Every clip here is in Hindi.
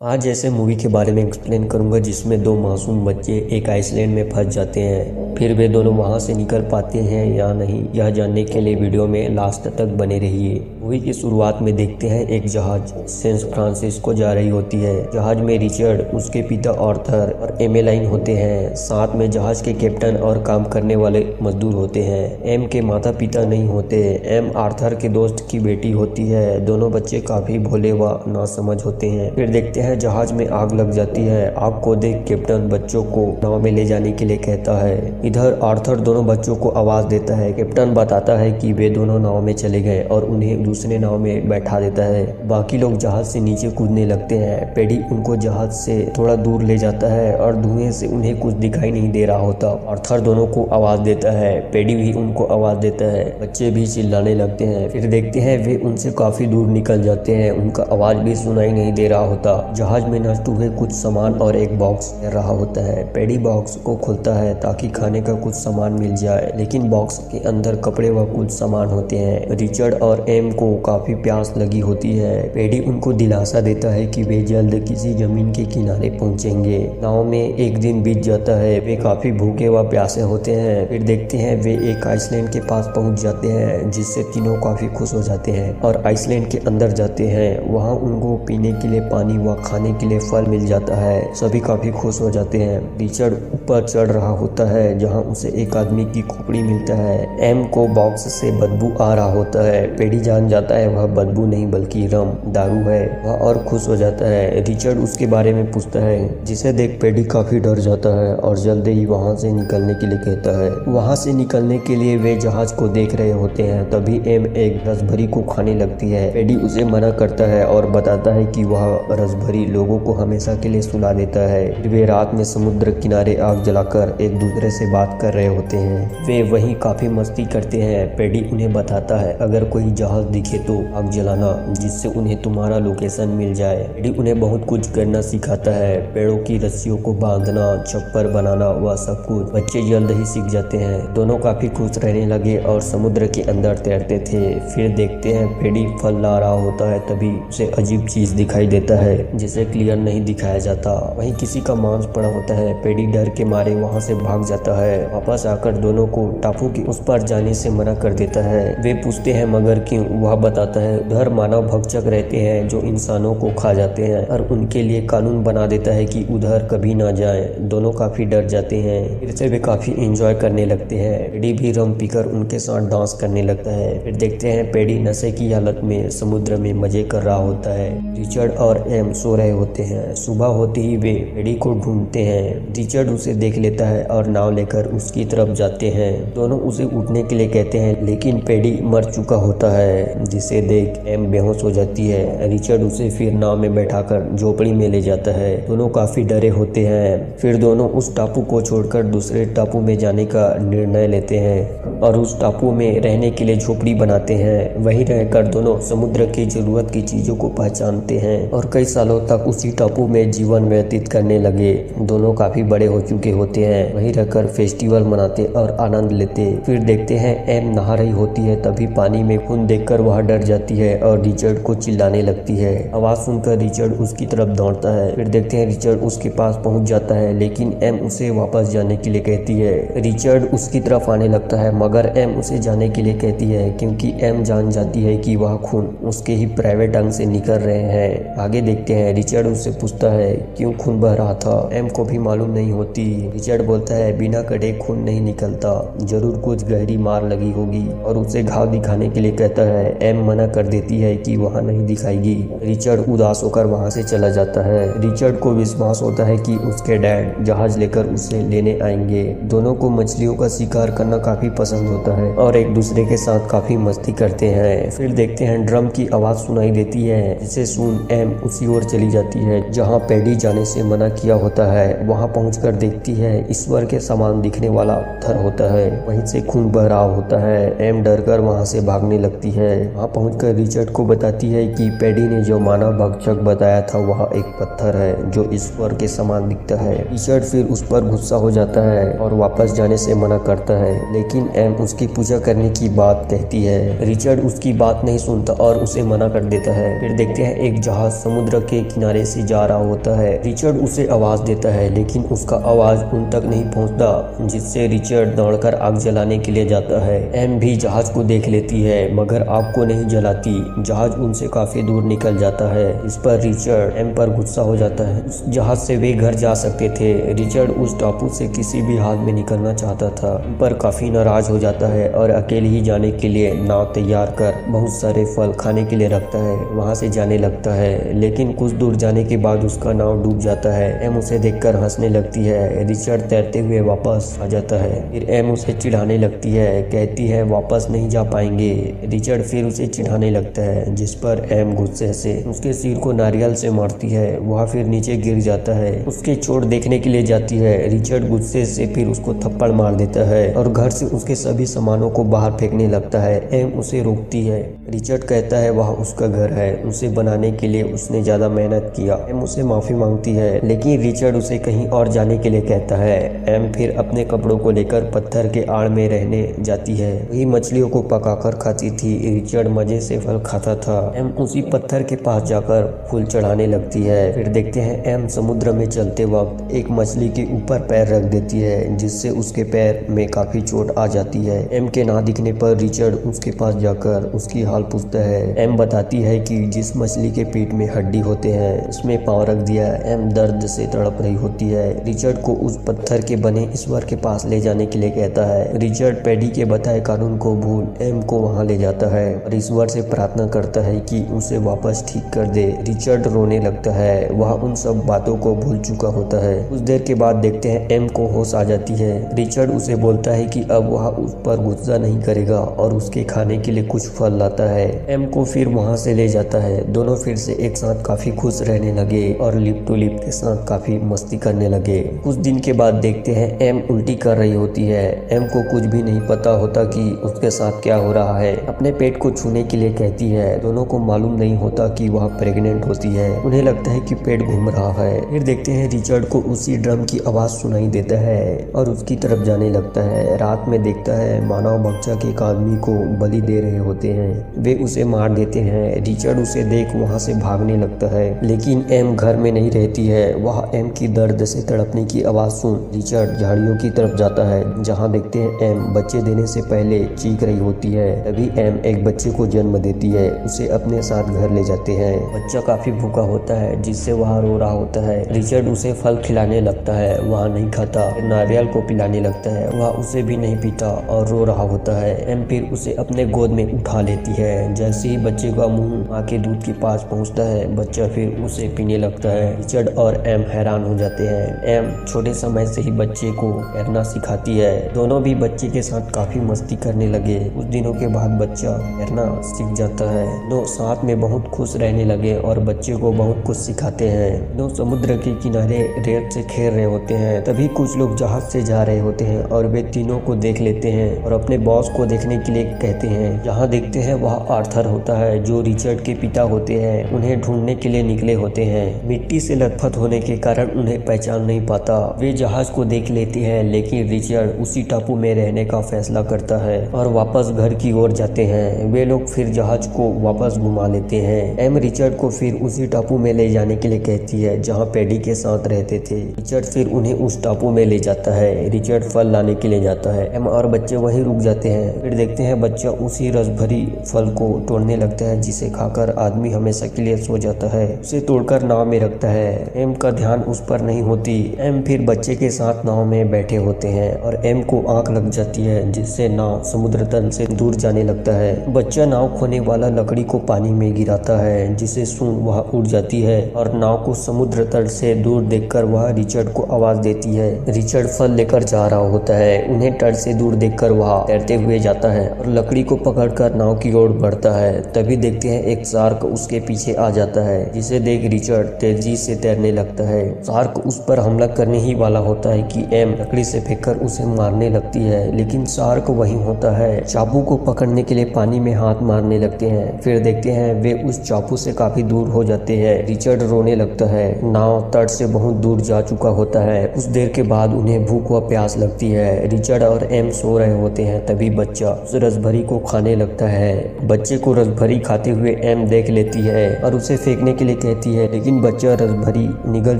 आज ऐसे मूवी के बारे में एक्सप्लेन करूंगा जिसमें दो मासूम बच्चे एक आइसलैंड में फंस जाते हैं। फिर वे दोनों वहां से निकल पाते हैं या नहीं, यह जानने के लिए वीडियो में लास्ट तक बने रहिए। मूवी की शुरुआत में देखते हैं एक जहाज सैन फ्रांसिस्को जा रही होती है। जहाज में रिचर्ड, उसके पिता आर्थर और एमेलाइन होते हैं। साथ में जहाज के कैप्टन और काम करने वाले मजदूर होते हैं। एम के माता पिता नहीं होते। एम आर्थर के दोस्त की बेटी होती है। दोनों बच्चे काफी भोले व नासमझ होते हैं। फिर देखते हैं जहाज में आग लग जाती है। आग को देख कैप्टन बच्चों को नाव में ले जाने के लिए कहता है। इधर आर्थर दोनों बच्चों को आवाज देता है। कैप्टन बताता है कि वे दोनों नाव में चले गए और उन्हें दूसरे नाव में बैठा देता है। बाकी लोग जहाज से नीचे कूदने लगते हैं। पेडी उनको जहाज से थोड़ा दूर ले जाता है और धुएं से उन्हें कुछ दिखाई नहीं दे रहा होता। आर्थर दोनों को आवाज देता है। पेडी भी उनको आवाज देता है। बच्चे भी चिल्लाने लगते हैं। फिर देखते हैं वे उनसे काफी दूर निकल जाते हैं। उनका आवाज भी सुनाई नहीं दे रहा होता। जहाज में नष्ट हुए कुछ सामान और एक बॉक्स रहा होता है। पेडी बॉक्स को खोलता है ताकि खाने का कुछ सामान मिल जाए, लेकिन बॉक्स के अंदर कपड़े व कुछ सामान होते हैं। रिचर्ड और एम को काफी प्यास लगी होती है। पेडी उनको दिलासा देता है कि वे जल्द किसी जमीन के किनारे पहुंचेंगे। नाव में एक दिन बीत जाता है। वे काफी भूखे व प्यासे होते हैं। फिर देखते हैं वे एक आइसलैंड के पास पहुंच जाते हैं, जिससे तीनों काफी खुश हो जाते हैं और आइसलैंड के अंदर जाते हैं। वहाँ उनको पीने के लिए पानी व खाने के लिए फल मिल जाता है। सभी काफी खुश हो जाते हैं। रिचर्ड ऊपर चढ़ रहा होता है, जहां उसे एक आदमी की खोपड़ी मिलता है। एम को बॉक्स से बदबू आ रहा होता है। पेडी जान जाता है वह बदबू नहीं बल्कि रम दारू है। वह और खुश हो जाता है। रिचर्ड उसके बारे में पूछता है, जिसे देख पेडी काफी डर जाता है और जल्द ही वहां से निकलने के लिए कहता है। वहां से निकलने के लिए वे जहाज को देख रहे होते हैं। तभी एम एक रसभरी को खाने लगती है। पेडी उसे मना करता है और बताता है कि वह रसभरी लोगों को हमेशा के लिए सुला देता है। वे रात में समुद्र किनारे आग जलाकर एक दूसरे से बात कर रहे होते हैं। वे वहीं काफी मस्ती करते हैं। पेडी उन्हें बताता है अगर कोई जहाज दिखे तो आग जलाना, जिससे उन्हें तुम्हारा लोकेशन मिल जाए। पेडी उन्हें बहुत कुछ करना सिखाता है, पेड़ों की रस्सियों को बांधना, छप्पर बनाना व सब कुछ। बच्चे जल्द ही सीख जाते हैं। दोनों काफी खुश रहने लगे और समुद्र के अंदर तैरते थे। फिर देखते हैं पेडी फल ला रहा होता है। तभी उसे अजीब चीज दिखाई देता है जिसे क्लियर नहीं दिखाया जाता। वहीं किसी का मांस पड़ा होता है। पेडी डर के मारे वहां से भाग जाता है। वापस आकर दोनों को टापू के उस पार जाने से मना कर देता है। वे पूछते हैं मगर क्यों। वह बताता है उधर मानव भक्षक रहते हैं जो इंसानों को खा जाते हैं और उनके लिए कानून बना देता है कि उधर कभी ना जाए। दोनों काफी डर जाते हैं। फिर से वे काफी एंजॉय करने लगते हैं। पेडी भी रम पीकर उनके साथ डांस करने लगता है। फिर देखते हैं पेडी नशे की हालत में समुद्र में मजे कर रहा होता है। रिचर्ड और एम सो रहे होते हैं। सुबह होते ही वे पेडी को ढूंढते हैं। रिचर्ड उसे देख लेता है और नाव लेकर उसकी तरफ जाते हैं। दोनों उसे उठने के लिए कहते हैं, लेकिन पेडी मर चुका होता है, जिसे देख एम बेहोश हो जाती है। रिचर्ड उसे फिर नाव में बैठाकर झोपड़ी में ले जाता है। दोनों काफी डरे होते हैं। फिर दोनों उस टापू को छोड़कर दूसरे टापू में जाने का निर्णय लेते हैं और उस टापू में रहने के लिए झोपड़ी बनाते हैं। वहीं रहकर दोनों समुद्र की जरूरत की चीजों को पहचानते हैं और कई सालों तक उसी टापू में जीवन व्यतीत करने लगे। दोनों काफी बड़े हो चुके होते हैं। वहीं रहकर फेस्टिवल मनाते और आनंद लेते। फिर देखते हैं एम नहा रही होती है। तभी पानी में खून देखकर वह डर जाती है और रिचर्ड को चिल्लाने लगती है। आवाज सुनकर रिचर्ड उसकी तरफ दौड़ता है। फिर देखते हैं रिचर्ड उसके पास पहुंच जाता है, लेकिन एम उसे वापस जाने के लिए कहती है। रिचर्ड उसकी तरफ आने लगता है मगर एम उसे जाने के लिए कहती है, क्योंकि एम जान जाती है कि वह खून उसके ही प्राइवेट अंग से निकल रहे हैं। आगे देखते हैं रिचर्ड उससे पूछता है क्यों खून बह रहा था। एम को भी मालूम नहीं होती। रिचर्ड बोलता है बिना कटे खून नहीं निकलता, जरूर कुछ गहरी मार लगी होगी और उसे घाव दिखाने के लिए कहता है। एम मना कर देती है कि वहाँ नहीं दिखाएगी। रिचर्ड उदास होकर वहाँ से चला जाता है। रिचर्ड को विश्वास होता है कि उसके डैड जहाज लेकर उसे लेने आएंगे। दोनों को मछलियों का शिकार करना काफी पसंद होता है और एक दूसरे के साथ काफी मस्ती करते हैं। फिर देखते हैं ड्रम की आवाज सुनाई देती है, जिसे सुन एम उसी ओर चली जाती है जहाँ पेडी जाने से मना किया होता है। वहाँ पहुंचकर देखती है ईश्वर के समान दिखने वाला पत्थर होता है। वहीं से खून बह रहा होता है। एम डरकर वहाँ से भागने लगती है। वहाँ पहुंचकर रिचर्ड को बताती है कि पेडी ने जो मानव भक्षक बताया था वह एक पत्थर है जो ईश्वर के समान दिखता है। रिचर्ड फिर उस पर गुस्सा हो जाता है और वापस जाने से मना करता है, लेकिन एम उसकी पूजा करने की बात कहती है। रिचर्ड उसकी बात नहीं सुनता और उसे मना कर देता है। फिर देखते हैं एक जहाज समुद्र के किनारे से जा रहा होता है। रिचर्ड उसे आवाज देता है लेकिन उसका आवाज उन तक नहीं पहुंचता, जिससे रिचर्ड दौड़कर आग जलाने के लिए जाता है। एम भी जहाज को देख लेती है मगर आग को नहीं जलाती। जहाज उनसे काफी दूर निकल जाता है। इस पर रिचर्ड एम पर गुस्सा हो जाता है। उस जहाज से वे घर जा सकते थे। रिचर्ड उस टापू से किसी भी हाल में निकलना चाहता था, पर काफी नाराज हो जाता है और अकेले ही जाने के लिए नाव तैयार कर बहुत सारे फल खाने के लिए रखता है। वहां से जाने लगता है लेकिन कुछ दूर जाने के बाद उसका नाव डूब जाता है। एम उसे देखकर हंसने लगती है। रिचर्ड तैरते हुए वापस आ जाता है। फिर एम उसे चिढ़ाने लगती है, कहती है वापस नहीं जा पाएंगे। रिचर्ड फिर उसे चिढ़ाने लगता है, जिस पर एम गुस्से से उसके सिर को नारियल से मारती है। वह फिर नीचे गिर जाता है। उसके चोट देखने के लिए जाती है। रिचर्ड गुस्से से फिर उसको थप्पड़ मार देता है और घर से उसके सभी सामानों को बाहर फेंकने लगता है। एम उसे रोकती है। रिचर्ड कहता है वह उसका घर है, उसे बनाने के लिए उसने ज्यादा मेहनत किया। एम उसे माफी मांगती है लेकिन रिचर्ड उसे कहीं और जाने के लिए कहता है। एम फिर अपने कपड़ों को लेकर पत्थर के आड़ में रहने जाती है। वही मछलियों को पकाकर खाती थी। रिचर्ड मजे से फल खाता था। एम उसी पत्थर के पास जाकर फूल चढ़ाने लगती है। फिर देखते हैं एम समुद्र में चलते वक्त एक मछली के ऊपर पैर रख देती है, जिससे उसके पैर में काफी चोट आ जाती है। एम के ना दिखने पर रिचर्ड उसके पास जाकर उसकी हाल पूछता है। एम बताती है कि जिस मछली के पेट में हड्डी होते हैं उसमें पांव रख दिया। एम दर्द से तड़प रही होती है। रिचर्ड को उस पत्थर के बने ईश्वर के पास ले जाने के लिए कहता है। रिचर्ड पैडी के बताए कानून को भूल एम को वहां ले जाता है और ईश्वर से प्रार्थना करता है कि उसे वापस ठीक कर दे। रिचर्ड रोने लगता है। वह उन सब बातों को भूल चुका होता है। कुछ देर के बाद देखते हैं एम को होश आ जाती है। रिचर्ड उसे बोलता है कि अब वह उस पर गुस्सा नहीं करेगा और उसके खाने के लिए कुछ फल लाता है। एम को फिर वहां से ले जाता है। दोनों फिर से एक साथ काफी खुश रहने लगे और लिप टू लिप के साथ काफी मस्ती करने लगे। कुछ दिन के बाद देखते हैं एम उल्टी कर रही होती है। एम को कुछ भी नहीं पता होता कि उसके साथ क्या हो रहा है। अपने पेट को छूने के लिए कहती है। दोनों को मालूम नहीं होता कि वह प्रेग्नेंट होती है। उन्हें लगता है कि पेट घूम रहा है। फिर देखते हैं रिचर्ड को उसी ड्रम की आवाज सुनाई देता है और उसकी तरफ जाने लगता है। रात में देखता है मानव बच्चा के एक आदमी को बलि दे रहे होते हैं। वे उसे मार देते हैं। रिचर्ड उसे देख वहां से भागने लगता है लेकिन एम घर में नहीं रहती है। वह एम की दर्द से तड़पने की आवाज सुन रिचर्ड झाड़ियों की तरफ जाता है, जहां देखते हैं एम बच्चे देने से पहले चीख रही होती है। तभी एम एक बच्चे को जन्म देती है। उसे अपने साथ घर ले जाते हैं। बच्चा काफी भूखा होता है, जिससे वह रो रहा होता है। रिचर्ड उसे फल खिलाने लगता है, वह नहीं खाता। नारियल को पिलाने लगता है, वह उसे भी नहीं पीता और रो रहा होता है। एम फिर उसे अपने गोद में उठा लेती है। जैसे ही बच्चे का मुंह माँ के दूध के पास पहुंचता है, बच्चा फिर उसे पीने लगता है। रिचर्ड और एम हैरान हो जाते हैं। एम छोटे समय से ही बच्चे को तैरना सिखाती है। दोनों भी बच्चे के साथ काफी मस्ती करने लगे। कुछ दिनों के बाद बच्चा तैरना सीख जाता है। दो साथ में बहुत खुश रहने लगे और बच्चे को बहुत कुछ सिखाते हैं। दो समुद्र के किनारे रेत से खेल रहे होते हैं। तभी कुछ लोग जहाज से जा रहे होते हैं और वे तीनों को देख लेते हैं और अपने बॉस को देखने के लिए कहते हैं। जहाँ देखते हैं वह आर्थर होता है, जो रिचर्ड के पिता होते हैं। उन्हें ढूंढने के लिए निकले होते हैं। मिट्टी से लथपथ होने के कारण उन्हें पहचान नहीं पाता। वे जहाज को देख लेते हैं लेकिन रिचर्ड उसी टापू में रहने का फैसला करता है और वापस घर की ओर जाते हैं। वे लोग फिर जहाज को वापस घुमा लेते हैं। एम रिचर्ड को फिर उसी टापू में ले जाने के लिए कहती है जहाँ पैडी के साथ रहते थे। रिचर्ड फिर उन्हें उस टापू में ले जाता है। रिचर्ड फल लाने के लिए जाता है। एम और बच्चे वहीं रुक जाते हैं। फिर देखते हैं बच्चा उसी रस भरी फल को तोड़ने लगता है, जिसे खाकर आदमी हमेशा के लिए सो जाता है। उसे तोड़कर नाव में रखता है। एम का ध्यान उस पर नहीं होती। एम फिर बच्चे के साथ नाव में बैठे होते हैं और एम को आंख लग जाती है, जिससे नाव समुद्र तल से दूर जाने लगता है। बच्चा नाव खोने वाला लकड़ी को पानी में गिराता है, जिसे सुन वह उड़ जाती है और नाव को समुद्र तल से दूर देखकर वह रिचर्ड को आवाज देती है। रिचर्ड फल लेकर जा रहा होता है। उन्हें तट से दूर देखकर वह तैरते हुए जाता है और लकड़ी को पकड़कर नाव की ओर बढ़ता है। तभी देखते हैं एक शार्क उसके पीछे आ जाता है, जिसे देख रिचर्ड तेजी से तैरने लगता है। शार्क उस पर हमला करने ही वाला होता है कि एम लकड़ी से फेंककर उसे मारने लगती है, लेकिन शार्क वहीं होता है। चाबू को पकड़ने के लिए पानी में हाथ मारने लगते हैं। फिर देखते हैं वे उस चाकू से काफी दूर हो जाते हैं। रिचर्ड रोने लगता है। नाव तट से बहुत दूर जा चुका होता है। कुछ देर के बाद उन्हें भूख व प्यास लगती है। रिचर्ड और एम सो रहे होते हैं। तभी बच्चा उस रसभरी को खाने लगता है। बच्चे को रसभरी खाते हुए एम देख लेती है और उसे फेंकने के लिए कहती है, लेकिन बच्चा रसभरी निगल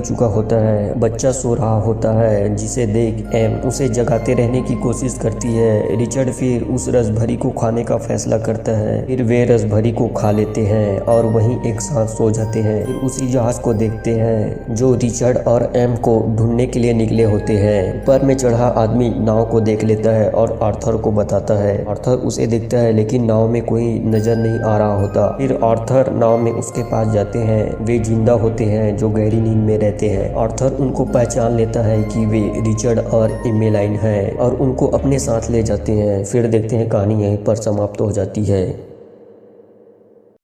चुका होता है। बच्चा सो रहा होता है, जिसे देख एम उसे जगाते रहने की कोशिश करती है। रिचर्ड फिर उस रसभरी को खाने का फैसला करता है। फिर वे रसभरी को खा लेते हैं और वहीं एक साथ सो जाते हैं। फिर उसी जहाज को देखते हैं जो रिचर्ड और एम को ढूंढने के लिए निकले होते हैं। ऊपर में चढ़ा आदमी नाव को देख लेता है और आर्थर को बताता है। आर्थर उसे देखता है, लेकिन नाव में कोई नजर नहीं आ रहा होता। फिर आर्थर नाव में उसके पास जाते हैं। वे जिंदा होते हैं जो गहरी नींद में रहते हैं। आर्थर उनको पहचान लेता है कि वे रिचर्ड और एमेलाइन हैं और उनको अपने साथ ले जाते हैं। फिर देखते हैं कहानी यहीं पर समाप्त हो जाती है।